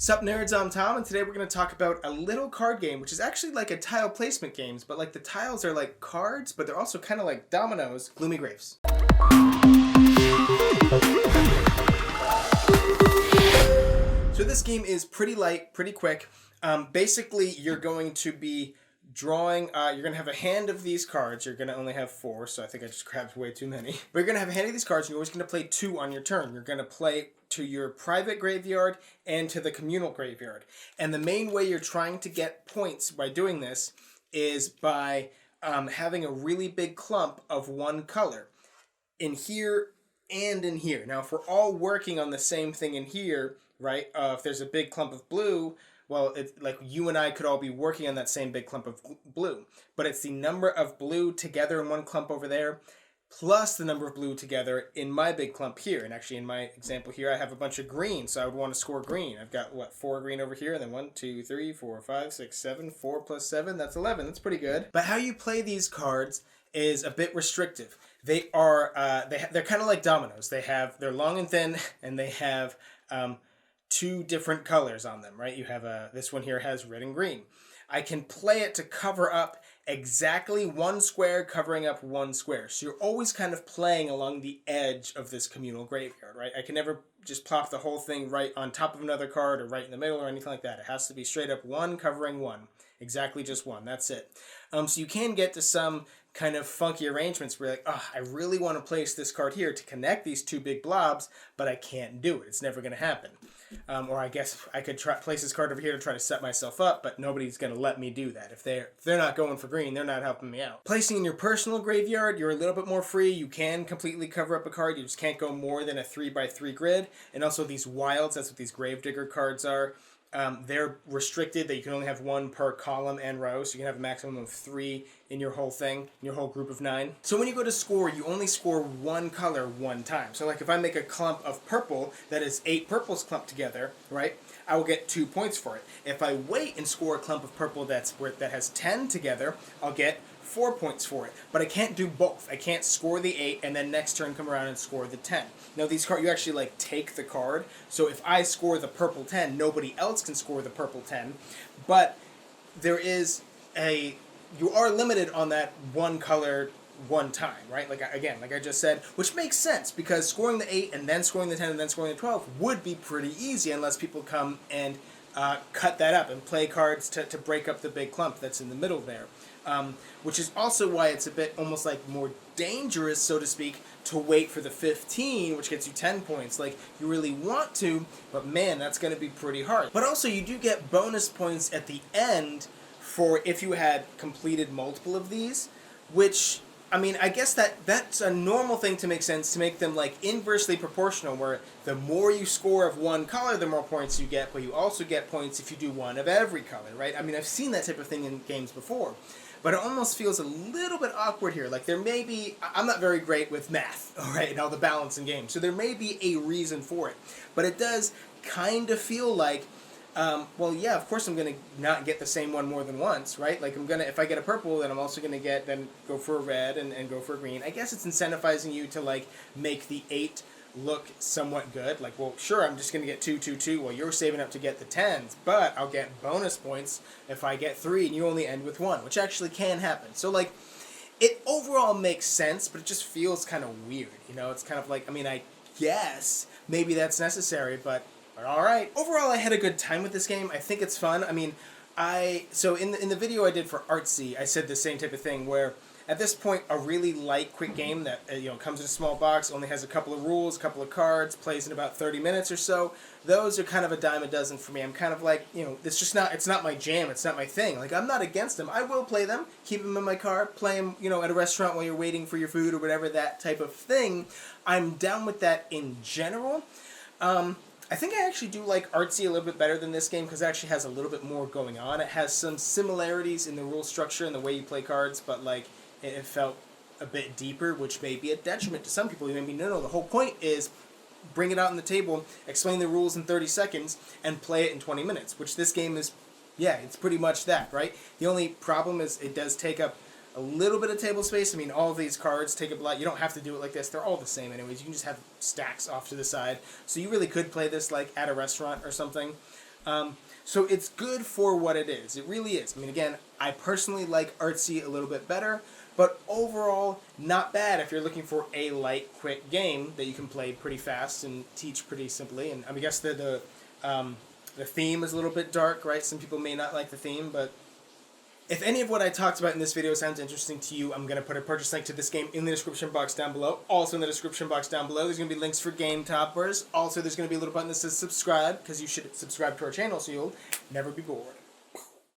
Sup nerds, I'm Tom, and today we're going to talk about a little card game, which is actually like a tile placement games, but like the tiles are like cards, but they're also kind of like dominoes, Gloomy Graves. So this game is pretty light, pretty quick. Basically, you're going to be drawing, you're going to have a hand of these cards. You're going to only have 4, so I think I just grabbed way too many. But you're going to have a hand of these cards, and you're always going to play 2 on your turn. You're going to play to your private graveyard and to the communal graveyard. And the main way you're trying to get points by doing this is by having a really big clump of one color in here and in here. Now, if we're all working on the same thing in here, right, if there's a big clump of blue, well, it's like you and I could all be working on that same big clump of blue. But it's the number of blue together in one clump over there, plus the number of blue together in my big clump here. And actually in my example here, I have a bunch of green, so I would want to score green. I've got, 4 green over here, and then 1, 2, 3, 4, 5, 6, 7. 4 plus 7, that's 11. That's pretty good. But how you play these cards is a bit restrictive. They are, they're kind of like dominoes. They're long and thin, and they have 2 different colors on them, right? You have this one here has red and green. I can play it to cover up exactly 1 square covering up 1 square. So you're always kind of playing along the edge of this communal graveyard, right? I can never just plop the whole thing right on top of another card or right in the middle or anything like that. It has to be straight up 1 covering 1. Exactly just 1. That's it. So you can get to some kind of funky arrangements where you're like, oh, I really want to place this card here to connect these 2 big blobs, but I can't do it. It's never going to happen. Or I guess I could place this card over here to try to set myself up, but nobody's going to let me do that. If they're not going for green, they're not helping me out. Placing in your personal graveyard, you're a little bit more free. You can completely cover up a card. You just can't go more than a 3x3 grid. And also these wilds, that's what these Gravedigger cards are. They're restricted that you can only have 1 per column and row, so you can have a maximum of 3 in your whole thing, in your whole group of 9. So when you go to score, you only score 1 color 1 time. So like if I make a clump of purple that is 8 purples clumped together, right, I will get 2 points for it. If I wait and score a clump of purple that has 10 together, I'll get 4 points for it. But I can't do both. I can't score the 8 and then next turn come around and score the 10. Now these cards, you actually like take the card. So if I score the purple 10, nobody else can score the purple 10. But there is you are limited on that 1 color 1 time, right? Like I just said, which makes sense because scoring the 8 and then scoring the 10 and then scoring the 12 would be pretty easy unless people come and cut that up and play cards to break up the big clump that's in the middle there. Which is also why it's a bit almost like more dangerous, so to speak, to wait for the 15, which gets you 10 points. Like, you really want to, but man, that's going to be pretty hard. But also, you do get bonus points at the end for if you had completed multiple of these, which, I mean, I guess that's a normal thing to make sense, to make them, like, inversely proportional, where the more you score of 1 color, the more points you get, but you also get points if you do 1 of every color, right? I mean, I've seen that type of thing in games before. But it almost feels a little bit awkward here. Like, there may be... I'm not very great with math, all right, and all the balance in games. So there may be a reason for it. But it does kind of feel like, well, yeah, of course I'm going to not get the same one more than once, right? Like, if I get a purple, then I'm also going to go for a red and go for a green. I guess it's incentivizing you to, like, make the 8 look somewhat good. Like, well, sure, I'm just going to get 2, 2, 2. Well, you're saving up to get the 10s, but I'll get bonus points if I get 3 and you only end with 1, which actually can happen. So, like, it overall makes sense, but it just feels kind of weird, you know? It's kind of like, I mean, I guess maybe that's necessary, but all right. Overall, I had a good time with this game. I think it's fun. I mean, so in the video I did for Artsy, I said the same type of thing where at this point, a really light, quick game that comes in a small box, only has a couple of rules, a couple of cards, plays in about 30 minutes or so. Those are kind of a dime a dozen for me. I'm kind of like, it's not my jam, it's not my thing. Like, I'm not against them. I will play them, keep them in my car, play them, at a restaurant while you're waiting for your food or whatever, that type of thing. I'm down with that in general. I think I actually do like Artsy a little bit better than this game because it actually has a little bit more going on. It has some similarities in the rule structure and the way you play cards, but like, it felt a bit deeper, which may be a detriment to some people. You may be, no, the whole point is bring it out on the table, explain the rules in 30 seconds, and play it in 20 minutes, which this game is, yeah, it's pretty much that, right? The only problem is it does take up a little bit of table space. I mean, all of these cards take up a lot. You don't have to do it like this. They're all the same anyways. You can just have stacks off to the side. So you really could play this like at a restaurant or something. So it's good for what it is. It really is. I mean, again, I personally like Artsy a little bit better, but overall, not bad if you're looking for a light, quick game that you can play pretty fast and teach pretty simply. And I guess the theme is a little bit dark, right? Some people may not like the theme, but if any of what I talked about in this video sounds interesting to you, I'm going to put a purchase link to this game in the description box down below. Also in the description box down below, there's going to be links for Game Toppers. Also, there's going to be a little button that says subscribe, because you should subscribe to our channel so you'll never be bored.